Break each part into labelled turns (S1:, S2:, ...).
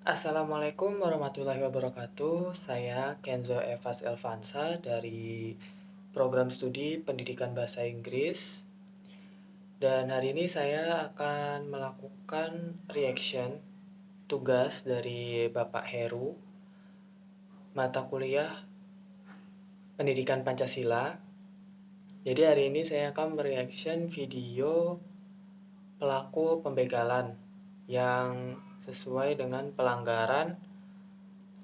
S1: Assalamualaikum warahmatullahi wabarakatuh. Saya Kenzo Evas Elvansa dari Program Studi Pendidikan Bahasa Inggris. Dan hari ini saya akan melakukan reaction tugas dari Bapak Heru, mata kuliah Pendidikan Pancasila. Jadi hari ini saya akan mereaction video pelaku pembegalan yang sesuai dengan pelanggaran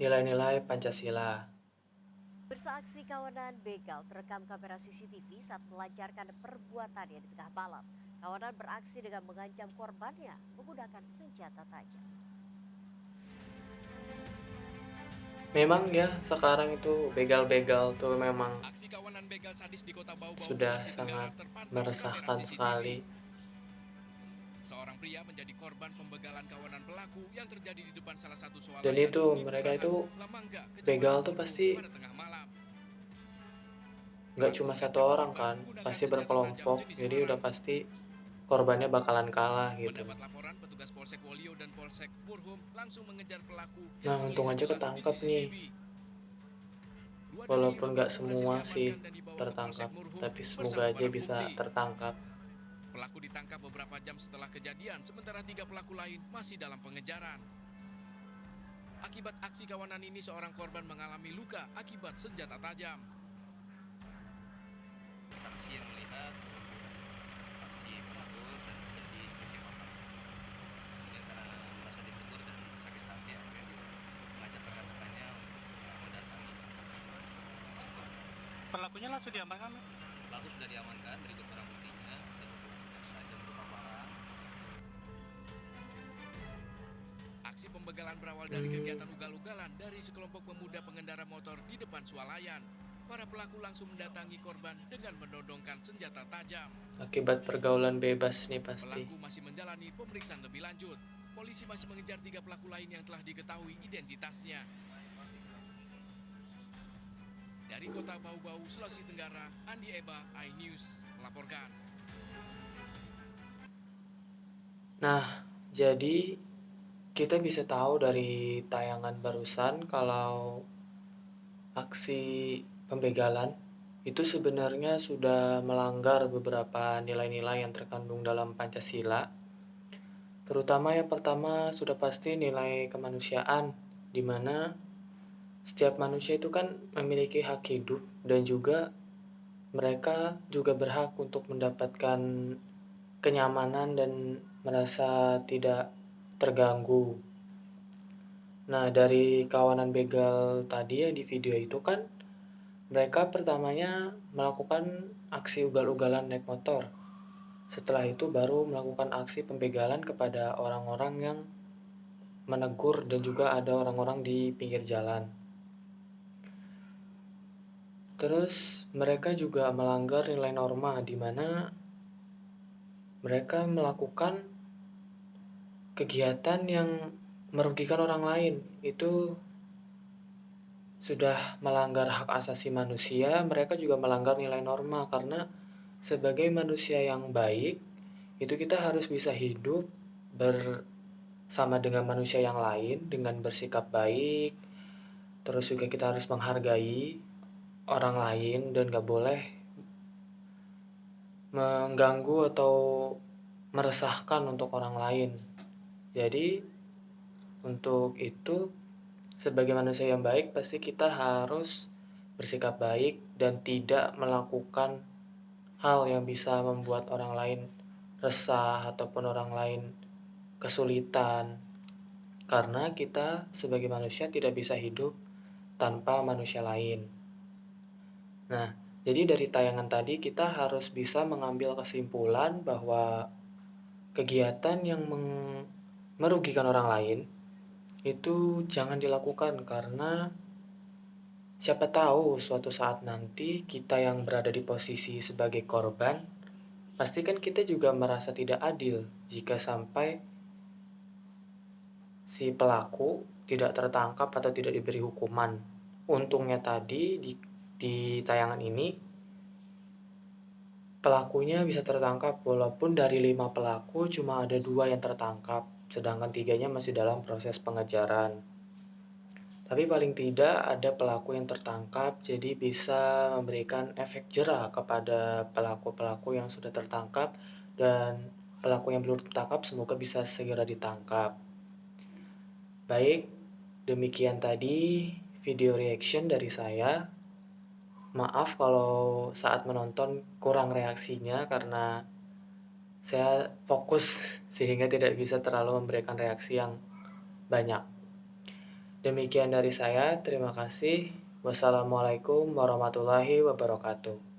S1: nilai-nilai Pancasila.
S2: Bersaksi kawanan begal terekam kamera CCTV saat melancarkan perbuatannya di tengah malam. Kawanan beraksi dengan mengancam korbannya menggunakan senjata tajam.
S1: Memang ya, sekarang itu begal-begal tuh memang
S3: Aksi kawanan begal sadis di Kota Bau-Bau,
S1: sudah
S3: Sulawesi
S1: sangat
S3: Tenggara terpantau kamera
S1: meresahkan
S3: CCTV.
S1: sekali.
S3: Seorang pria menjadi korban pembegalan kawanan pelaku yang terjadi di depan salah satu
S1: Dan
S3: swalayan
S1: itu
S3: di
S1: mereka
S3: Kelurahan
S1: itu
S3: Lamangga,
S1: begal
S3: Kecamatan
S1: tuh
S3: Murhu
S1: pasti
S3: pada tengah malam.
S1: nggak
S3: Pelaku
S1: cuma satu
S3: mengancam
S1: orang
S3: korban
S1: kan,
S3: menggunakan
S1: pasti
S3: senjata tajam
S1: berkelompok,
S3: jenis
S1: jadi
S3: parang.
S1: udah pasti korbannya bakalan kalah gitu.
S3: Mendapat laporan, petugas Polsek Wolio dan Polsek Murhum langsung mengejar pelaku
S1: Nah,
S3: yang
S1: untung
S3: terlihat
S1: aja
S3: jelas di
S1: ketangkap nih,
S3: CCTV. Dua dari
S1: walaupun
S3: lima
S1: nggak
S3: pelaku berhasil
S1: semua sih
S3: diamankan dan dibawa ke Polsek
S1: tertangkap,
S3: Murhum
S1: tapi semoga
S3: bersama
S1: aja
S3: barang
S1: bisa
S3: bukti.
S1: tertangkap.
S3: Pelaku ditangkap beberapa jam setelah kejadian, sementara 3 pelaku lain masih dalam pengejaran. Akibat aksi kawanan ini, seorang korban mengalami luka akibat senjata tajam.
S4: Saksi yang melihat saksi pelaku dan menjadi istri korban. Kemudian karena merasa ditegur dan sakit hati, akhirnya mengajak rekan-rekannya untuk mendatangi.
S5: Pelakunya langsung diamankan?
S4: Pelaku sudah diamankan, berikut barang buktinya, satu buah senjata tajam berupa parang.
S3: Aksi pembegalan berawal dari kegiatan ugal-ugalan dari sekelompok pemuda pengendara motor di depan swalayan. Para pelaku langsung mendatangi korban dengan menodongkan senjata tajam.
S1: Akibat pergaulan bebas nih pasti.
S3: Pelaku masih menjalani pemeriksaan lebih lanjut. Polisi masih mengejar 3 pelaku lain yang telah diketahui identitasnya. Dari Kota Bau-Bau, Sulawesi Tenggara, Andi Eba, iNews melaporkan.
S1: Nah, jadi kita bisa tahu dari tayangan barusan kalau aksi pembegalan itu sebenarnya sudah melanggar beberapa nilai-nilai yang terkandung dalam Pancasila. Terutama yang pertama sudah pasti nilai kemanusiaan, di mana setiap manusia itu kan memiliki hak hidup dan juga mereka juga berhak untuk mendapatkan kenyamanan dan merasa tidak terganggu. Nah, dari kawanan begal tadi yang di video itu kan mereka pertamanya melakukan aksi ugal-ugalan naik motor. Setelah itu baru melakukan aksi pembegalan kepada orang-orang yang menegur dan juga ada orang-orang di pinggir jalan. Terus mereka juga melanggar nilai norma di mana mereka melakukan kegiatan yang merugikan orang lain. Itu sudah melanggar hak asasi manusia, mereka juga melanggar nilai norma karena sebagai manusia yang baik, itu kita harus bisa hidup bersama dengan manusia yang lain dengan bersikap baik. Terus juga kita harus menghargai orang lain dan gak boleh mengganggu atau meresahkan untuk orang lain. Jadi untuk itu sebagai manusia yang baik pasti kita harus bersikap baik dan tidak melakukan hal yang bisa membuat orang lain resah ataupun orang lain kesulitan. Karena kita sebagai manusia tidak bisa hidup tanpa manusia lain. Nah, jadi dari tayangan tadi kita harus bisa mengambil kesimpulan bahwa kegiatan yang merugikan orang lain itu jangan dilakukan karena siapa tahu suatu saat nanti kita yang berada di posisi sebagai korban, pasti kan kita juga merasa tidak adil jika sampai si pelaku tidak tertangkap atau tidak diberi hukuman. Untungnya tadi di tayangan ini pelakunya bisa tertangkap walaupun dari 5 pelaku cuma ada 2 yang tertangkap. sedangkan 3-nya masih dalam proses pengejaran. Tapi paling tidak ada pelaku yang tertangkap, jadi bisa memberikan efek jera kepada pelaku-pelaku yang sudah tertangkap, dan pelaku yang belum tertangkap semoga bisa segera ditangkap. Baik, demikian tadi video reaction dari saya. Maaf kalau saat menonton kurang reaksinya karena saya fokus sehingga tidak bisa terlalu memberikan reaksi yang banyak. Demikian dari saya, terima kasih. Wassalamualaikum warahmatullahi wabarakatuh.